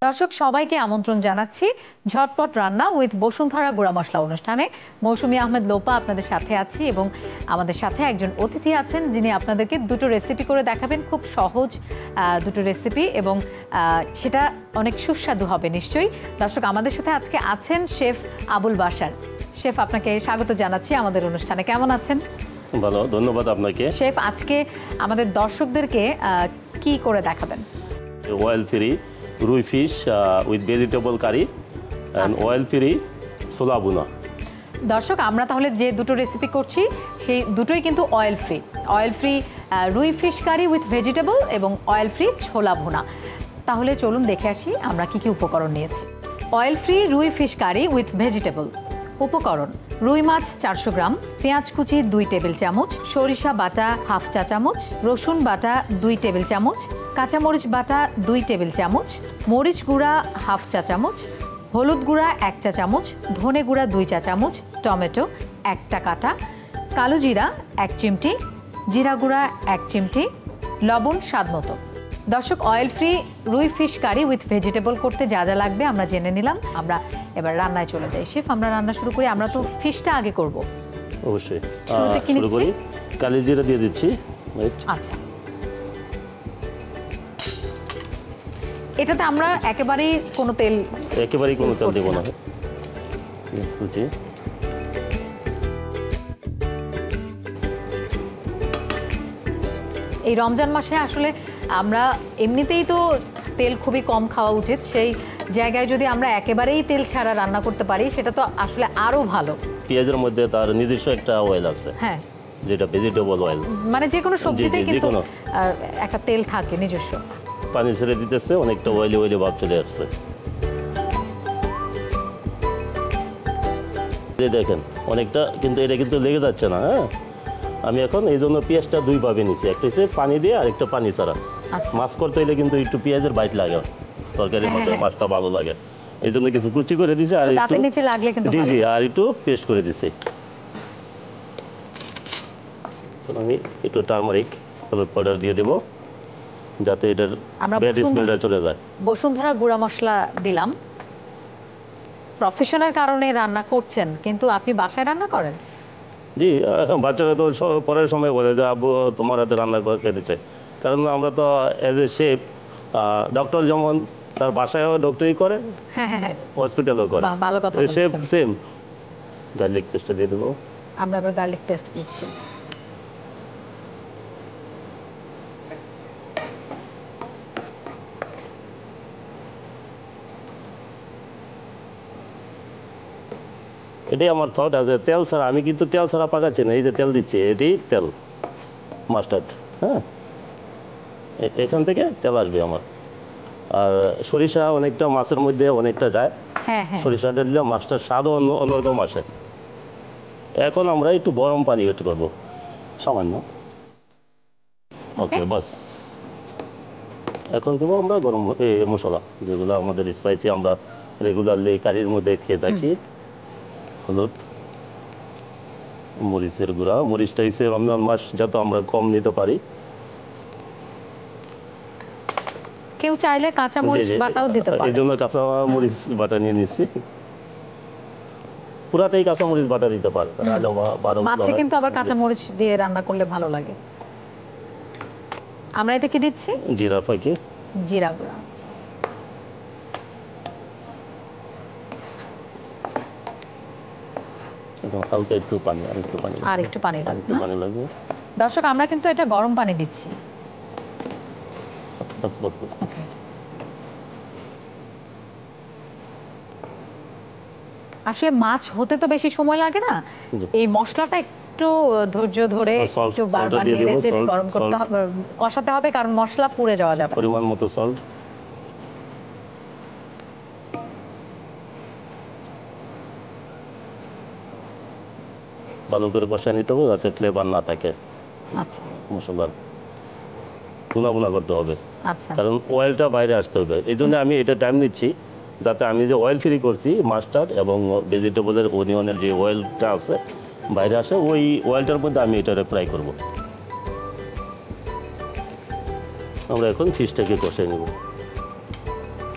দর্শক সবাইকে আমন্ত্রণ জানাচ্ছি ঝটপট রান্না উইথ বসুন্ধরা গুঁড়া মশলা অনুষ্ঠানে। মৌসুমী আহমেদ লোপা আপনাদের সাথে আছি এবং আমাদের সাথে একজন অতিথি আছেন যিনি আপনাদেরকে দুটো রেসিপি করে দেখাবেন, খুব সহজ দুটো রেসিপি এবং সেটা অনেক সুস্বাদু হবে নিশ্চয়ই। দর্শক আমাদের সাথে আজকে আছেন শেফ আবুল বাশার। শেফ, আপনাকে স্বাগত জানাচ্ছি আমাদের অনুষ্ঠানে। কেমন আছেন? ভালো, ধন্যবাদ আপনাকে। শেফ, আজকে আমাদের দর্শকদেরকে কি করে দেখাবেন? অয়েল ফ্রি রুই fish with vegetable curry and oil free ছোলা বুনা। দর্শক, আমরা তাহলে যে দুটো রেসিপি করছি সেই দুটোই কিন্তু অয়েল ফ্রি রুই ফিশ কারি উইথ ভেজিটেবল এবং অয়েল ফ্রি ছোলা ভুনা। তাহলে চলুন দেখে আসি আমরা কি কি উপকরণ নিয়েছি। অয়েল ফ্রি রুই ফিশ কারি উইথ ভেজিটেবল। উপকরণ: রুই মাছ 400 গ্রাম, পেঁয়াজ কুচি 2 টেবিল চামচ, সরিষা বাটা হাফ চা চামচ, রসুন বাটা 2 টেবিল চামচ, কাঁচামরিচ বাটা 2 টেবিল চামচ, মরিচ গুঁড়া হাফ চা চামচ, হলুদ গুঁড়া 1 চা চামচ, ধনে গুঁড়া 2 চা চামচ, টমেটো 1টা কাটা, কালো জিরা 1 চিমটি, জিরা গুঁড়া 1 চিমটি, লবণ স্বাদ মতো। দর্শক, অয়েল ফ্রি রুই ফিশ কারি উইথ ভেজিটেবল করতে যা যা লাগবে আমরা জেনে নিলাম। আমরা এবার রান্নায় চলে যাই। শেফ, আমরা রান্না শুরু করি। আমরা তো ফিশটা আগে করব। অবশ্যই শুরুতে কি শুরু করি। কালি জিরা দিয়ে দিচ্ছি। আচ্ছা, এটাতে আমরা একেবারেই কোনো তেল দেব না। কুচি এই রমজান মাসে আসলে আমরা এমনিতেই তো তেল খুবই কম খাওয়া উচিত, সেই জায়গায় যদি আমরা একেবারেই তেল ছাড়া রান্না করতে পারি সেটা তো আসলে আরো ভালো। পেঁয়াজের মধ্যে তার নিজস্ব একটা অয়েল আছে, হ্যাঁ, যেটা ভেজিটেবল অয়েল। মানে যে কোনো সবজিতেই কিন্তু একটা তেল থাকে নিজস্ব। পানি ছেড়ে দিতেছে, অনেকটা অয়েলি ভাব চলে আসছে। দেখেন অনেকটা, কিন্তু এটা কিন্তু লেগে যাচ্ছে না। হ্যাঁ, আমি এখন এই জন্য পেঁয়াজটা 2 ভাবে নিছি, একটা হচ্ছে পানি দিয়ে আর একটা পানি ছাড়া। মাছ করতে হলে কিন্তু একটু পেঁয়াজের বাইট লাগে তরকারির মধ্যে, মাছটা ভালো লাগে। এই জন্য কিছু কুচি করে দিছি আর একটু নিচে লাগলে কিন্তু জি আর একটু পেস্ট করে দিছি। আমি একটু টারমারিক পাউডার দিয়ে দেব যাতে এটার ব্যাড স্মেলটা চলে যায়। বসুন্ধরা গুঁড়া মশলা দিলাম। প্রফেশনাল কারণে রান্না করছেন, কিন্তু আপনি বাসায় রান্না করেন? জি, বাচ্চারা তো পরের সময় বলে যে আব্বু তোমার হাতে রান্না করে খেতে চাই। কারণ আমরা তো অ্যাজ এ শেফ, ডক্টর যেমন তার বাসায়ও ডক্টরি করে, হসপিটালও করে, ভালো কথা। Chef same. গার্লিক পেস্টটা দিয়ে দেবো। আমরা আবার গার্লিক পেস্ট দিচ্ছি। এটাই আমার থট আছে। তেল ছাড়া আমি কিন্তু তেল ছাড়া পাকাচ্ছি না। এই যে তেল দিচ্ছি, এটি তেল মাস্টার্ড। হ্যাঁ, এখান থেকে তেল আসবে আমার। আর সরিষা অনেকটা মাছের মধ্যে অনেকটা যায়। সরিষাটা দিলে মাছটার স্বাদও অন্যরকম আসে। এখন আমরা একটু গরম পানি এড করবো সামান্য। ওকে, বাস। এখন দেবো আমরা গরম মশলা, যেগুলো আমাদের স্পাইসি আমরা রেগুলারলি কারির মধ্যে খেয়ে থাকি। হলুদ, মরিচের গুঁড়া। মরিচটা হচ্ছে রমজান মাস যাতে আমরা কম নিতে পারি। কেউ চাইলে কাঁচা মরিচ বাটাও দিতে পারে, এই জন্য কাঁচা মরিচ বাটা নিয়ে নিচ্ছি। পুরাটাই কাঁচা মরিচ বাটা দিতে পারে। মাছে কিন্তু আবার কাঁচা মরিচ দিয়ে রান্না করলে ভালো লাগে। আমরা এটা কি দিচ্ছি? জিরা ফাঁকি, জিরা গুঁড়া। হালকা একটু পানি, আর একটু পানি লাগবে। দর্শক, আমরা কিন্তু এটা গরম পানি দিচ্ছি। আসলে মাছ হতে তো বেশি সময় লাগে না, এই মশলাটা একটু ধৈর্য ধরে একটু বারবার নেড়ে গরম করতে হবে, কষাতে হবে, কারণ মশলা পুড়ে যাওয়া যাবে। পরিমাণ মতো সল্ট। ভালো করে কষায় নিতে হবে যাতে ফ্লেভার না থাকে। আচ্ছা, মশলার ভুনা করতে হবে, আচ্ছা, কারণ অয়েলটা বাইরে আসতে হবে। এই জন্য আমি এটা টাইম নিচ্ছি যাতে আমি যে অয়েল ফ্রি করছি মাস্টার্ড এবং ভেজিটেবলের অনিয়নের যে অয়েলটা আছে বাইরে আসে, ওই অয়েলটার মধ্যে আমি এটা ফ্রাই করব। আমরা এখন ফিশটাকে কষিয়ে নেব।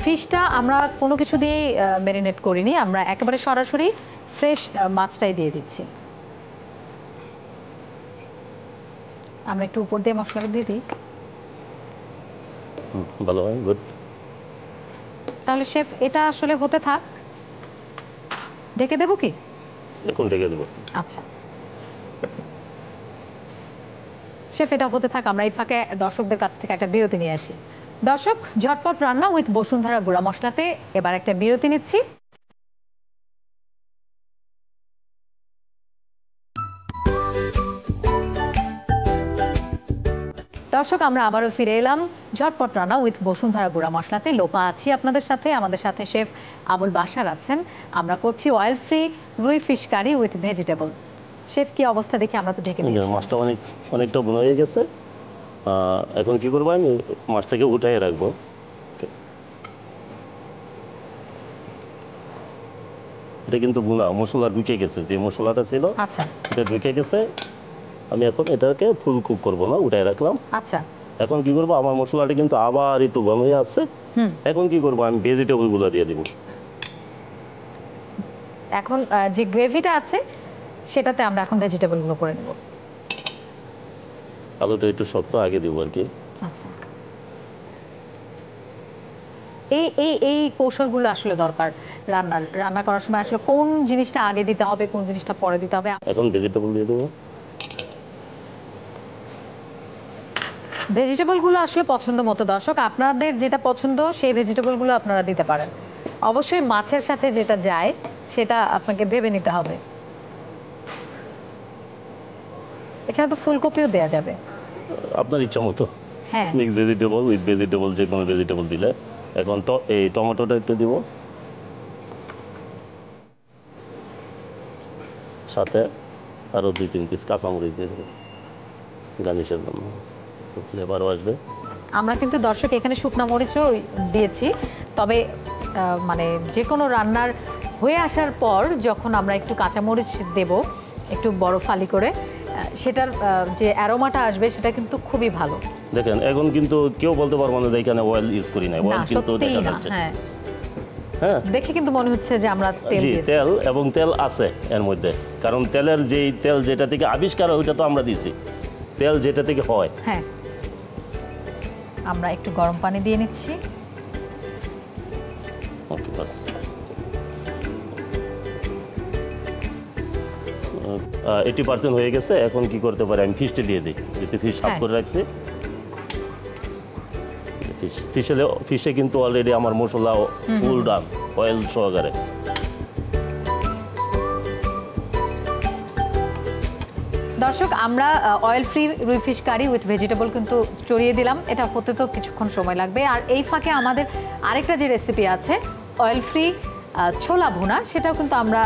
ফিশটা আমরা কোনো কিছু দিয়ে ম্যারিনেট করিনি, আমরা একেবারে সরাসরি ফ্রেশ মাছটাই দিয়ে দিচ্ছি। আমরা একটু উপর দিয়ে মশলাটা দিয়ে দিই। ভালো হয়, গুড। তাহলে শেফ এটা আসলে হতে থাক, ঢেকে দেবো কি? এখন ঢেকে দেবো। আচ্ছা শেফ এটা হতে থাক, আমরা এই ফাঁকে দর্শকদের কাছ থেকে একটা বিরতি নিয়ে আসি। দর্শক, ঝটপট রান্না উইথ বসুন্ধরা গুঁড়া মশলাতে এবার একটা বিরতি নিচ্ছি। দর্শক, আমরা আবারও ফিরে এলাম ঝটপট রান্না উইথ বসুন্ধরা গুঁড়া মশলাতে। লোপা আছি আপনাদের সাথে, আমাদের সাথে শেফ আবুল বাশার আছেন। আমরা করছি অয়েল ফ্রি রুই fish curry with vegetable. Chef কি অবস্থা দেখি, আমরা তো ঢেকে দিয়েছি। মাছটা অনেকটা বোনা হয়ে গেছে। এখন কি করবো, আমি মাছটাকে উঠাই রাখবো। এটা কিন্তু বোনা মশলা ঢুকে গেছে, যে মশলাটা ছিল আচ্ছা এটা ঢুকে গেছে। আমি এখন এটাকে ফুল কুক করবো না, উঠাই রাখলাম। আচ্ছা এখন কি করবো, আমার মশলাটা কিন্তু আবার একটু গরম হয়ে আসছে। এখন কি করবো, আমি ভেজিটেবল গুলো দিয়ে দিব। এখন যে গ্রেভিটা আছে সেটাতে আমরা এখন ভেজিটেবল গুলো করে নেব। আলুটা একটু শক্ত আগে দিব আর কি। আচ্ছা, এই এই এই কৌশলগুলো আসলে দরকার রান্না করার সময়। আসলে কোন জিনিসটা আগে দিতে হবে, কোন জিনিসটা পরে দিতে হবে। এখন ভেজিটেবল দিয়ে দেবো। ভেজিটেবলগুলো আসলে পছন্দ মতো, দর্শক আপনাদের যেটা পছন্দ সেই ভেজিটেবলগুলো আপনারা দিতে পারেন। অবশ্যই মাছের সাথে যেটা যায় সেটা আপনাকে ভেবে নিতে হবে। এখানে তো ফুলকপিও দেওয়া যাবে, আপনার ইচ্ছা মতো। হ্যাঁ, মিক্স ভেজিটেবল উইথ ভেজিটেবল, যে কোনো ভেজিটেবল দিলে। এখন তো এই টমেটোটা একটু দিব, সাথে আরও 2-3 পিস কাঁচামরিচ দিয়ে দেবো গার্নিশের জন্য, ফ্লেভারও আসবে। আমরা কিন্তু দর্শক এখানে শুকনো মরিচও দিয়েছি, তবে মানে যে কোনো রান্নার হয়ে আসার পর যখন আমরা একটু কাঁচামরিচ দেব একটু বড় ফালি করে, সেটার যে অ্যারোমাটা আসবে সেটা কিন্তু খুবই ভালো। দেখেন এখন কিন্তু কেউ বলতে পারবো না যে এখানে অয়েল ইউজ করি না, অয়েল কিন্তু দেখা যাচ্ছে। হ্যাঁ হ্যাঁ, দেখে কিন্তু মনে হচ্ছে যে আমরা তেল জি দিয়েছি। তেল, এবং তেল আছে এর মধ্যে, কারণ তেলের যেই তেল যেটা থেকে আবিষ্কার হয় ওইটা তো আমরা দিয়েছি, তেল যেটা থেকে হয়। হ্যাঁ, আমরা একটু গরম পানি দিয়ে নিচ্ছি। ওকে, বাস 80% হয়ে গেছে। এখন কি করতে পারি, আমি ফিশটি দিয়ে দিই, যেহেতু ফিশ সাফ করে রাখছি। ফিশে কিন্তু অলরেডি আমার মশলা ফুল ডান, অয়েল সহকারে। দর্শক, আমরা অয়েল ফ্রি রুই ফিশ কারি উইথ ভেজিটেবল কিন্তু চড়িয়ে দিলাম। এটা হতে তো কিছুক্ষণ সময় লাগবে। আর এই ফাঁকে আমাদের আরেকটা যে রেসিপি আছে অয়েল ফ্রি ছোলা ভুনা, সেটাও কিন্তু আমরা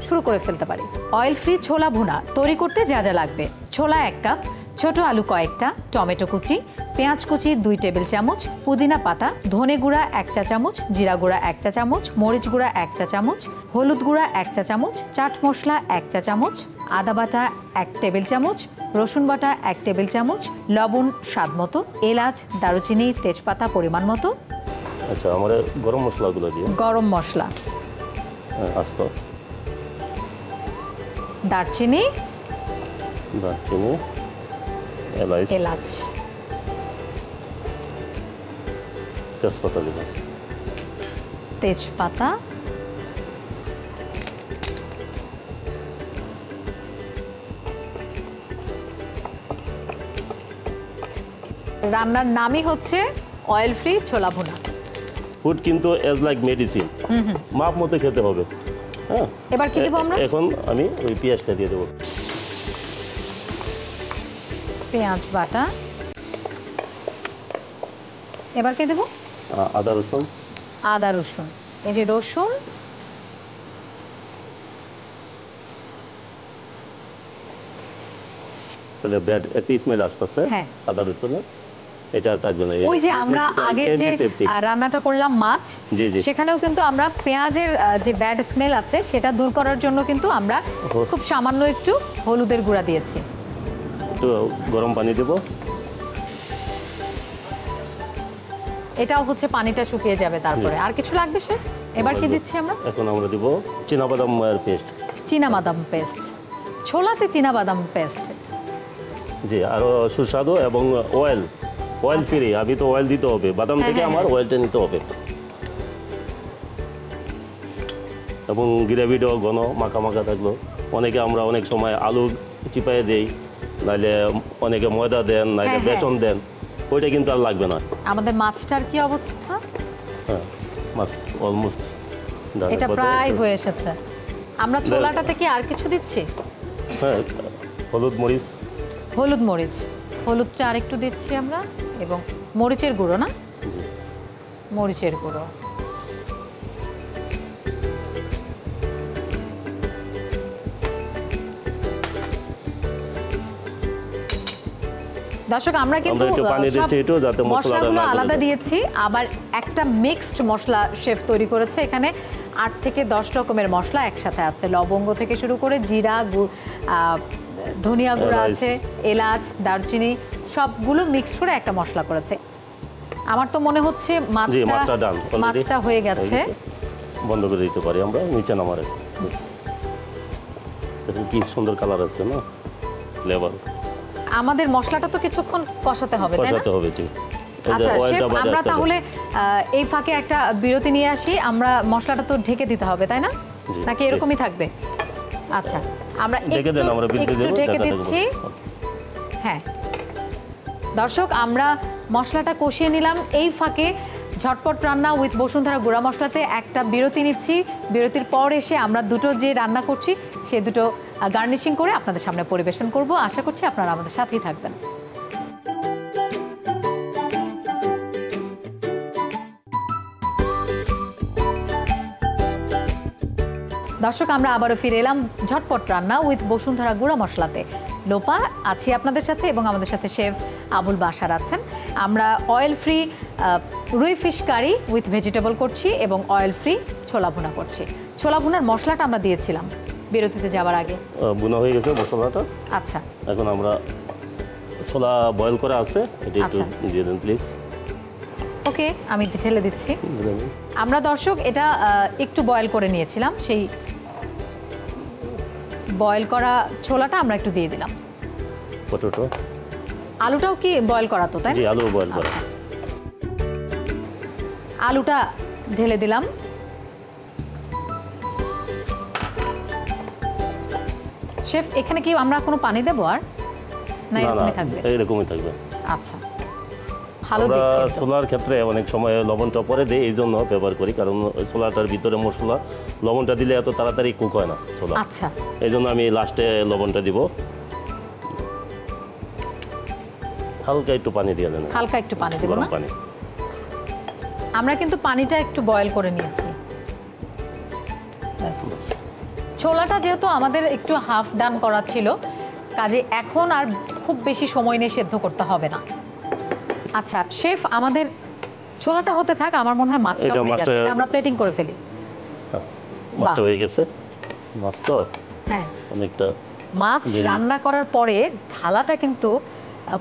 শুরু করে ফেলতে পারি। অয়েল ফ্রি ছোলা ভুনা তৈরি করতে যা যা লাগবে: ছোলা 1 কাপ, ছোট আলু কয়েকটা, টমেটো কুচি, পেঁয়াজ কুচি 2 টেবিল চামচ, পুদিনা পাতা, ধনে গুঁড়া 1 চা চামচ, জিরা গুঁড়া 1 চা চামচ, মরিচ গুঁড়া 1 চা চামচ, হলুদ গুঁড়া 1 চা চামচ, চাট মশলা 1 চা চামচ, আদা বাটা 1 টেবিল চামচ, রসুন বাটা 1 টেবিল চামচ, লবণ স্বাদ মতো, এলাচ, দারুচিনি, তেজপাতা পরিমাণ মতো। আচ্ছা, আমার গরম মশলাগুলো দিয়ে। গরম মশলা, আস্ত দারচিনি, এলাচ, তেজপাতা দিব, তেজপাতা, রান্নার নামই হচ্ছে অয়েল ফ্রি ছোলা ভুনা। ফুড কিন্তু এজ লাইক মেডিসিন, মাপ মতো খেতে হবে। হ্যাঁ, এবার কি দেবো আমরা? এখন আমি ওই পেঁয়াজটা দিয়ে দেবো। পেঁয়াজ বাটা, এবার কি দেবো? আদা রসুন। আদা রসুন, এই যে রসুন, তাহলে ব্যাড একটা স্মেল আসতেছে। হ্যাঁ, আদা রসুনের এটা থাকবে না। ওই যে আমরা আগে যে রান্নাটা করলাম মাছ, সেখানেও কিন্তু আমরা পেঁয়াজের যে ব্যাড স্মেল আছে সেটা দূর করার জন্য কিন্তু আমরা খুব সামান্য একটু হলুদের গুঁড়া দিয়েছি। তো গরম পানি দেব, এটাও হচ্ছে পানিটা শুকিয়ে যাবে তারপরে। আর কিছু লাগবে শেফ? এবার কি দিচ্ছি আমরা? এখন আমরা দিব চীনাবাদাম পেস্ট। চীনাবাদাম পেস্ট, ছোলাতে চীনাবাদাম পেস্ট। জি, আরো সুস্বাদু এবং অয়েল ফ্রি। আমি তো অয়েল দিতে হবে, বাদাম থেকে আমার অয়েলটা নিতে হবে। এবং গ্রেভিটাও ঘন মাখা মাখা থাকলো। আমরা অনেক সময় আলু চিপাই দেই, নাহলে অনেকে ময়দা দেন, নাহলে বেসন দেন, ওইটা কিন্তু আর লাগবে না। আমাদের মাছটার কি অবস্থা? হ্যাঁ, মাছ অলমোস্ট এটা প্রায় হয়ে এসেছে। আমরা ছোলাটাতে কি আর কিছু দিচ্ছি? হ্যাঁ, হলুদ মরিচ, হলুদটা আর একটু দিচ্ছি আমরা, এবং মরিচের গুঁড়ো, না মরিচের গুঁড়ো। দর্শক, আমরা কিন্তু মশলাগুলো আলাদা দিয়েছি, আবার একটা মিক্সড মশলা শেফ তৈরি করেছে। এখানে 8 থেকে 10 রকমের মশলা একসাথে আছে, লবঙ্গ থেকে শুরু করে জিরা, ধনিয়া গুঁড়া আছে, এলাচ, দারচিনি, সবগুলো মিক্স করে একটা মশলা করেছে। আমার তো মনে হচ্ছে মাছটা হয়ে গেছে। বন্ধ করে দিতে পারি আমরা, নিচে নামার। কি সুন্দর কালার আছে না, ফ্লেভার। আমাদের মশলাটা তো কিছুক্ষণ কষাতে হবে, তাই না? কষাতে হবে, জি। আচ্ছা শেফ, আমরা তাহলে এই ফাঁকে একটা বিরতি নিয়ে আসি। আমরা মশলাটা তো ঢেকে দিতে হবে, তাই না? নাকি এরকমই থাকবে? আচ্ছা, আমরা একটু ঢেকে দিচ্ছি। হ্যাঁ দর্শক, আমরা মশলাটা কষিয়ে নিলাম। এই ফাঁকে ঝটপট রান্না উইথ বসুন্ধরা গুঁড়া মশলাতে একটা বিরতি নিচ্ছি। বিরতির পর এসে আমরা দুটো যে রান্না করছি সে দুটো গার্নিশিং করে আপনাদের সামনে পরিবেশন করব। আশা করছি আপনারা আমাদের সাথেই থাকবেন। দর্শক, আমরা আবারও ফিরে এলাম ঝটপট রান্না উইথ বসুন্ধরা গুঁড়া মশলাতে। লোপা আছি আপনাদের সাথে, এবং আমাদের সাথে শেফ আবুল বাশার আছেন। আমরা অয়েল ফ্রি রুই ফিশ কারি উইথ ভেজিটেবল করছি এবং অয়েল ফ্রি ছোলা ভুনা করছি। ছোলা ভুনার মশলাটা আমরা দিয়েছিলাম বিরতিতে যাওয়ার আগে। ভুনা হয়ে গেছে মশলাটা। আচ্ছা, এখন আমরা ছোলা বয়েল করা আছে, এটা একটু দিয়ে দেন প্লিজ। ওকে, আমি ঢেলে দিচ্ছি। আমরা দর্শক এটা একটু বয়েল করে নিয়েছিলাম, সেই বয়েল করা ছোলাটা আমরা একটু দিয়ে দিলাম। পটেটো, আলুটাও কি বয়েল করা? তো তাই, জি, আলু বয়েল করা। আলুটা ঢেলে দিলাম। শেফ, এখানে কি আমরা কোনো পানি দেবো আর না এরকমই থাকবে? এরকমই থাকবে। আচ্ছা, ভালো। আমরা ছোলার ক্ষেত্রে অনেক সময় লবণটা পরে দিই, এই জন্য ব্যবহার করি, কারণ ছোলাটার ভিতরে মশলা, লবণটা দিলে এত তাড়াতাড়ি কুক হয় না ছোলা। আচ্ছা, এই জন্য আমি লাস্টে লবণটা দিব। হালকা একটু পানি দিয়ে দেন। হালকা একটু পানি দেব না? পানি। আমরা কিন্তু পানিটা একটু বয়েল করে নিয়েছি। ছোলাটা যেহেতু আমাদের একটু হাফ ডান করা ছিল, কাজে এখন আর খুব বেশি সময় নিয়ে সেদ্ধ করতে হবে না। আচ্ছা শেফ, আমাদের ছোলাটা হতে থাক। আমার মনে হয় মাছটা হয়ে গেছে, আমরা প্লেটিং করে ফেলি। মাছটা হয়ে গেছে। মাছ তো হ্যাঁ, অনেকটা। মাছ রান্না করার পরে ঢালাটা কিন্তু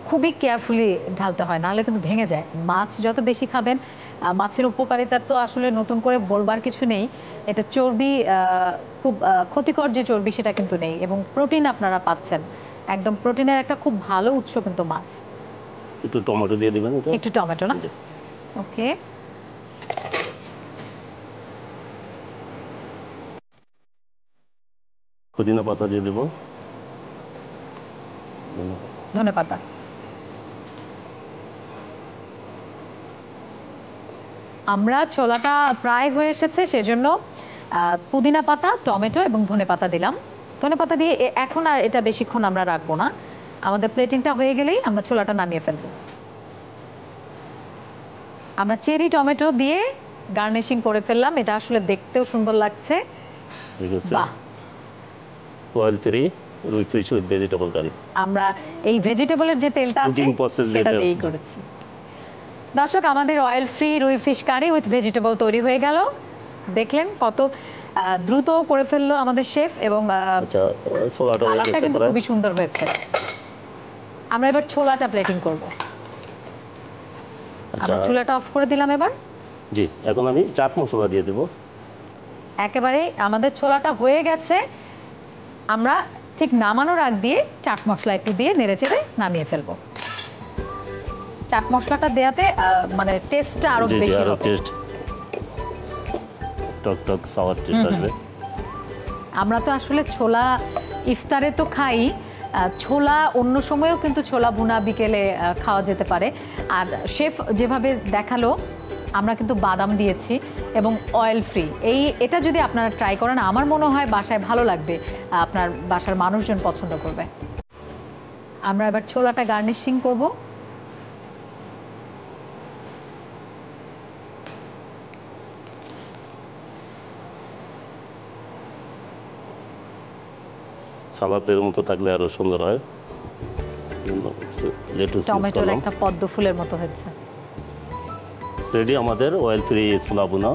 খুবই কেয়ারফুলি ঢালতে হয়, নাহলে কিন্তু ভেঙে যায়। মাছ যত বেশি খাবেন, মাছের উপকারিতা তো আসলে নতুন করে বলবার কিছু নেই। এটা চর্বি, খুব ক্ষতিকর যে চর্বি সেটা কিন্তু নেই, এবং প্রোটিন আপনারা পাচ্ছেন। একদম প্রোটিনের একটা খুব ভালো উৎস কিন্তু মাছ। একটু টমেটো দিয়ে দিবেন। একটু টমেটো, না? ওকে, পুদিনা পাতা দিয়ে দেব। ধন্যবাদ। আমরা ছোলাটা প্রায় হয়ে এসেছে, সেজন্য পুদিনা পাতা, টমেটো এবং ধনেপাতা দিলাম। ধনেপাতা দিয়ে এখন আর এটা বেশিক্ষণ আমরা রাখবো না। আমাদের প্লেটিংটা হয়ে গেলেই আমরা ছোলাটা নামিয়ে ফেলবো। আমরা চেরি টমেটো দিয়ে গার্নিশিং করে ফেললাম। এটা আসলে দেখতেও সুন্দর লাগছে। বাহ, অয়েল ফ্রি রুই ফিশ উইথ ভেজিটেবল কারি। আমরা এই ভেজিটেবলের যে তেলটা আছে সেটা দিয়েই করেছি। দর্শক, আমাদের অয়েল ফ্রি রুই ফিশ কারি উইথ ভেজিটেবল তৈরি হয়ে গেল। দেখলেন কত দ্রুত করে ফেললো আমাদের শেফ, এবং কালারটা কিন্তু খুবই সুন্দর হয়েছে। আমরা এবার ছোলাটা প্লেটিং করব। আচ্ছা আমরা চুলাটা অফ করে দিলাম এবার। জি, এখন আমি চাট মশলা দিয়ে দেব। একেবারে আমাদের ছোলাটা হয়ে গেছে, আমরা ঠিক নামানোর আগ দিয়ে চাট মশলা একটু দিয়ে নেড়েচেড়ে নামিয়ে ফেলবো। চাট মশলাটা দেওয়াতে মানে টেস্টটা আরো জি জি, বেশি আরো হবে। টেস্ট টক টক সাওয়ার টেস্ট আসবে। আমরা তো আসলে ছোলা ইফতারে তো খাই, ছোলা অন্য সময়েও কিন্তু ছোলা ভুনা বিকেলে খাওয়া যেতে পারে। আর শেফ যেভাবে দেখালো আমরা কিন্তু বাদাম দিয়েছি এবং অয়েল ফ্রি। এটা যদি আপনারা ট্রাই করেন আমার মনে হয় বাসায় ভালো লাগবে, আপনার বাসার মানুষজন পছন্দ করবে। আমরা এবার ছোলাটা গার্নিশিং করব। সালাদের মতো থাকলে আরো সুন্দর হয়। লেটুস ইউজ টমেটোর করলাম। একটা পদ্ম ফুলের মতো হয়েছে। রেডি আমাদের অয়েল ফ্রি ছোলা ভুনা।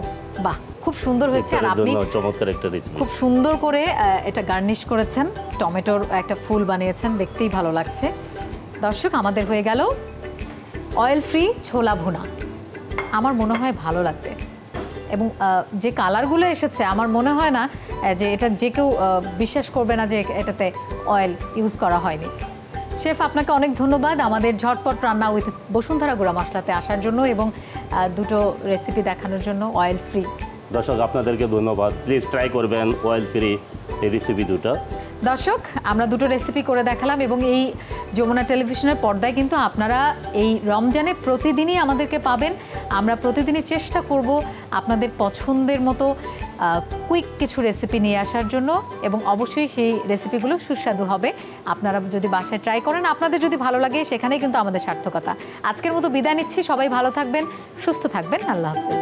বাহ, খুব সুন্দর হয়েছে। আর আপনি চমৎকার একটা রেসিপি, খুব সুন্দর করে এটা গার্নিশ করেছেন, টমেটোর একটা ফুল বানিয়েছেন, দেখতেই ভালো লাগছে। দর্শক, আমাদের হয়ে গেল অয়েল ফ্রি ছোলা ভুনা। আমার মনে হয় ভালো লাগবে এবং যে কালারগুলো এসেছে আমার মনে হয় না যে এটা যে কেউ বিশ্বাস করবে না যে এটাতে অয়েল ইউজ করা হয়নি। শেফ, আপনাকে অনেক ধন্যবাদ আমাদের ঝটপট রান্না উইথ বসুন্ধরা গুঁড়া মশলাতে আসার জন্য এবং দুটো রেসিপি দেখানোর জন্য অয়েল ফ্রি। দর্শক আপনাদেরকে ধন্যবাদ। প্লিজ ট্রাই করবেন অয়েল ফ্রি এই রেসিপি দুটো। দর্শক, আমরা দুটো রেসিপি করে দেখালাম এবং এই যমুনা টেলিভিশনের পর্দায় কিন্তু আপনারা এই রমজানে প্রতিদিনই আমাদেরকে পাবেন। আমরা প্রতিদিনই চেষ্টা করব আপনাদের পছন্দের মতো কুইক কিছু রেসিপি নিয়ে আসার জন্য এবং অবশ্যই সেই রেসিপিগুলো সুস্বাদু হবে। আপনারা যদি বাসায় ট্রাই করেন, আপনাদের যদি ভালো লাগে, সেখানেই কিন্তু আমাদের সার্থকতা। আজকের মতো বিদায় নিচ্ছি। সবাই ভালো থাকবেন, সুস্থ থাকবেন। আল্লাহ হাফেজ।